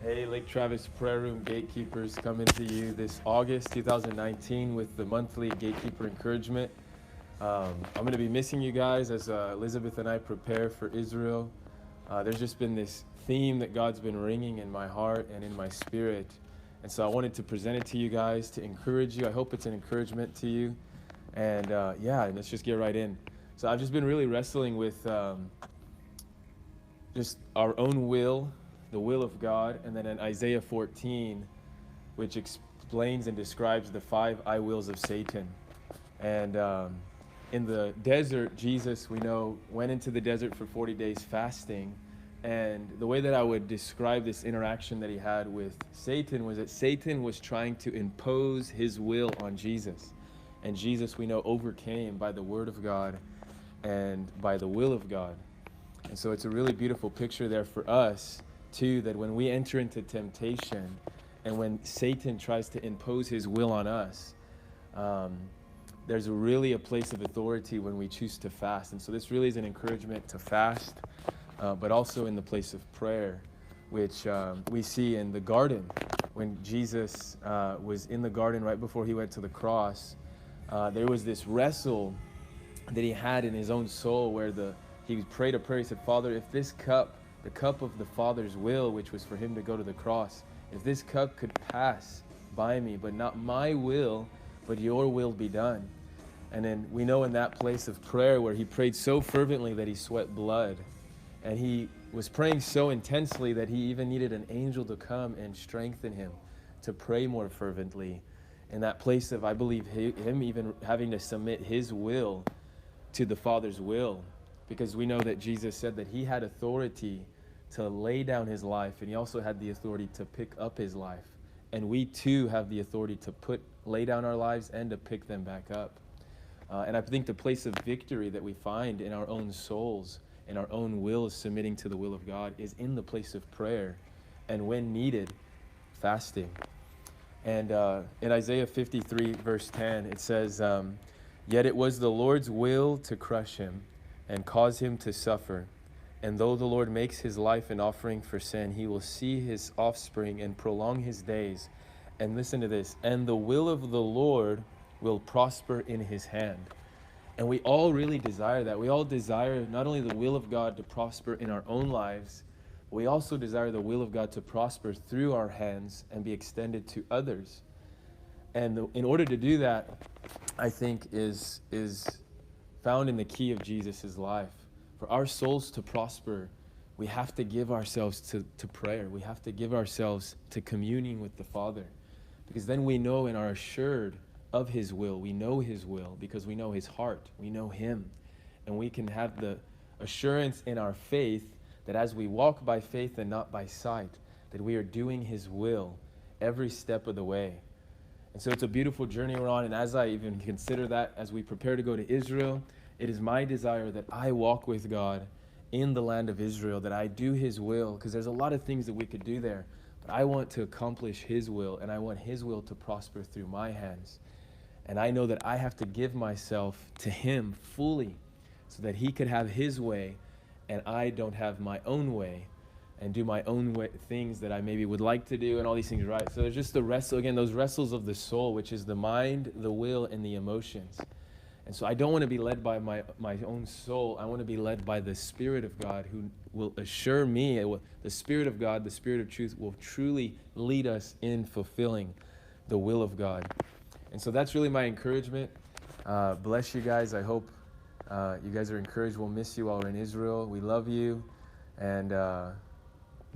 Hey, Lake Travis Prayer Room Gatekeepers coming to you this August 2019 with the monthly Gatekeeper encouragement. I'm going to be missing you guys as Elizabeth and I prepare for Israel. There's just been this theme that God's been ringing in my heart and in my spirit. And so I wanted to present it to you guys to encourage you. I hope it's an encouragement to you. And let's just get right in. So I've just been really wrestling with just our own will, the will of God, and then in Isaiah 14, which explains and describes the 5 I wills of Satan. And in the desert, Jesus, we know, went into the desert for 40 days fasting. And the way that I would describe this interaction that he had with Satan was that Satan was trying to impose his will on Jesus. And Jesus, we know, overcame by the word of God and by the will of God. And so it's a really beautiful picture there for us, too, that when we enter into temptation and when Satan tries to impose his will on us, there's really a place of authority when we choose to fast. And so this really is an encouragement to fast, but also in the place of prayer, which we see in the garden. When Jesus was in the garden right before he went to the cross, there was this wrestle that he had in his own soul where he prayed a prayer. He said, Father, if this cup, the cup of the Father's will, which was for him to go to the cross, if this cup could pass by me, but not my will, but your will be done. And then we know in that place of prayer where he prayed so fervently that he sweat blood, and he was praying so intensely that he even needed an angel to come and strengthen him to pray more fervently. In that place of, I believe, him even having to submit his will to the Father's will, because we know that Jesus said that he had authority to lay down his life, and he also had the authority to pick up his life. And we too have the authority to lay down our lives and to pick them back up. And I think the place of victory that we find in our own souls, in our own wills submitting to the will of God, is in the place of prayer, and when needed, fasting. And in Isaiah 53 verse 10, it says, yet it was the Lord's will to crush him and cause him to suffer. And though the Lord makes his life an offering for sin, he will see his offspring and prolong his days. And listen to this, and the will of the Lord will prosper in his hand. And we all really desire that. We all desire not only the will of God to prosper in our own lives, but we also desire the will of God to prosper through our hands and be extended to others. And in order to do that, I think is found in the key of Jesus' life. For our souls to prosper, we have to give ourselves to prayer. We have to give ourselves to communing with the Father. Because then we know and are assured of his will. We know his will because we know his heart. We know him. And we can have the assurance in our faith that as we walk by faith and not by sight, that we are doing his will every step of the way. And so it's a beautiful journey we're on. And as I even consider that, as we prepare to go to Israel, it is my desire that I walk with God in the land of Israel, that I do his will, because there's a lot of things that we could do there. But I want to accomplish his will, and I want his will to prosper through my hands. And I know that I have to give myself to him fully so that he could have his way and I don't have my own way and do my own things that I maybe would like to do and all these things, right? So there's just the wrestle, again, those wrestles of the soul, which is the mind, the will, and the emotions. And so I don't want to be led by my own soul. I want to be led by the Spirit of God, who will assure me, the Spirit of God, the Spirit of truth, will truly lead us in fulfilling the will of God. And so that's really my encouragement. Bless you guys. I hope you guys are encouraged. We'll miss you while we're in Israel. We love you, and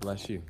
bless you.